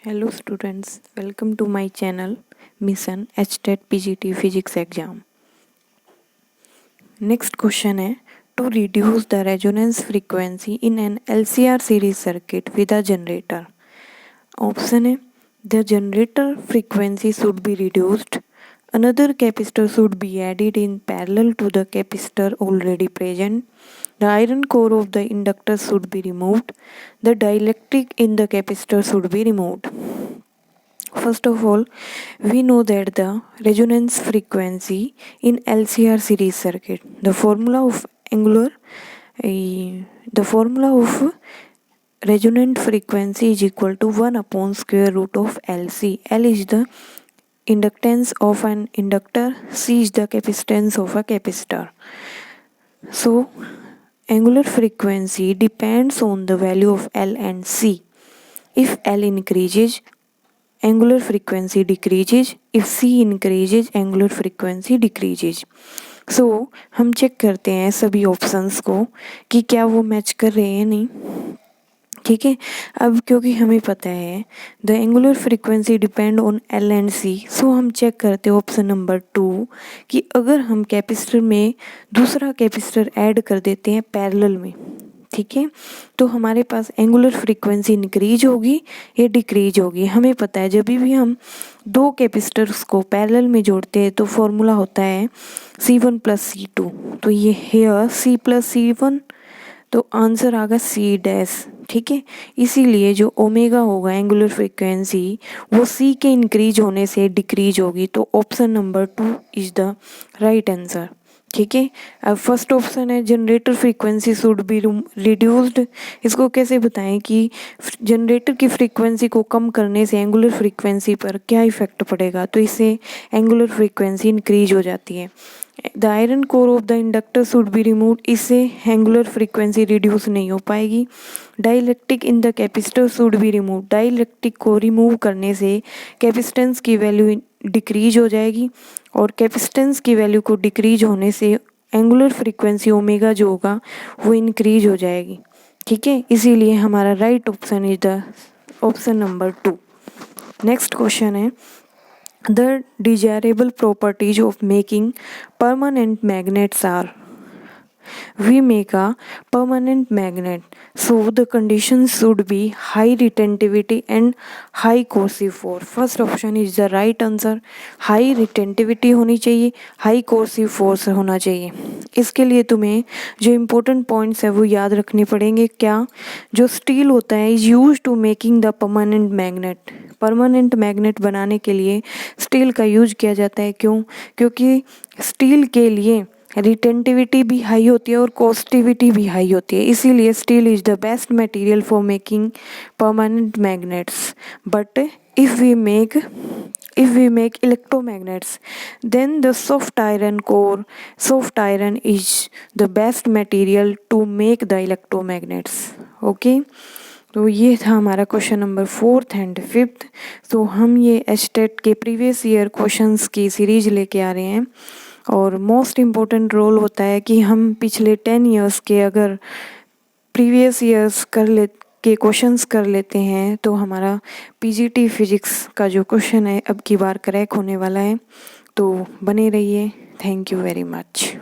Hello students, welcome to my channel Mission HTET PGT Physics Exam. Next question है to reduce the resonance frequency in an LCR series circuit with a generator. Option है the generator frequency should be reduced. Another capacitor should be added in parallel to the capacitor already present. The iron core of the inductor should be removed. The dielectric in the capacitor should be removed. First of all, we know that the resonance frequency in LCR series circuit, the formula of resonant frequency is equal to 1 upon square root of LC. L is the inductance of an inductor, C is the capacitance of a capacitor. So, angular frequency depends on the value of L and C. If L increases, angular frequency decreases. If C increases, angular frequency decreases. So, हम check करते हैं सभी options को कि क्या वो match कर रहे हैं नहीं. ठीक है. अब क्योंकि हमें पता है the angular frequency depend on L and C, so हम चेक करते हैं ऑप्शन नंबर 2 कि अगर हम कैपेसिटर में दूसरा कैपेसिटर ऐड कर देते हैं पैरेलल में, ठीक है, तो हमारे पास एंगुलर फ्रीक्वेंसी इंक्रीज होगी या डिक्रीज होगी. हमें पता है जब भी हम दो कैपेसिटर्स को पैरेलल में जोड़ते हैं तो फॉर्मूला होता है C1 + C2. तो ये है C + C1, तो आंसर आगा C डैश. ठीक है. इसीलिए जो ओमेगा होगा एंगुलर फ्रीक्वेंसी वो C के इंक्रीज होने से डिक्रीज होगी. तो option number 2 is the right answer. ठीक है. अब फर्स्ट ऑप्शन है generator frequency should be reduced. इसको कैसे बताएं कि जनरेटर की फ्रीक्वेंसी को कम करने से एंगुलर फ्रीक्वेंसी पर क्या इफेक्ट पड़ेगा. तो इससे एंगुलर फ्रीक्वेंसी इंक्रीज हो जाती है. The iron core of the inductor should be removed. इससे एंगुलर फ्रीक्वेंसी रिड्यूस नहीं हो पाएगी. Dielectric in the capacitor should be remove. Dielectric को रिमूव करने से कैपेसिटेंस की वैल्यू डिक्रीज हो जाएगी और कैपेसिटेंस की वैल्यू को डिक्रीज होने से एंगुलर फ्रीक्वेंसी ओमेगा जो होगा वो इंक्रीज हो जाएगी. ठीक है. इसीलिए हमारा right option is the option number 2. Next question है the desirable properties of making permanent magnets are. We make a permanent magnet, so the conditions should be high retentivity and high coercive force. First option is the right answer. High retentivity होनी चाहिए, high coercive force होना चाहिए. इसके लिए तुम्हें जो important points है वो याद रखने पड़ेंगे. क्या जो स्टील होता है is used to making the permanent magnet. Permanent magnet बनाने के लिए स्टील का यूज किया जाता है. क्यों? क्योंकि स्टील के लिए रिटेंटिविटी भी हाई होती है और कॉस्टिविटी भी हाई होती है. इसीलिए steel is the best material for making permanent magnets. But if we make electromagnets, then the soft iron is the best material to make the electromagnets. Okay. तो ये था हमारा question number 4th and 5th. तो हम ये HTET के previous year questions की series लेके आ रहे हैं और मोस्ट इम्पोर्टेंट रोल होता है कि हम पिछले 10 इयर्स के अगर प्रीवियस ईयर्स के क्वेश्चंस कर लेते हैं तो हमारा पीजीटी फिजिक्स का जो क्वेश्चन है अब की बार क्रैक होने वाला है. तो बने रहिए. Thank you very much.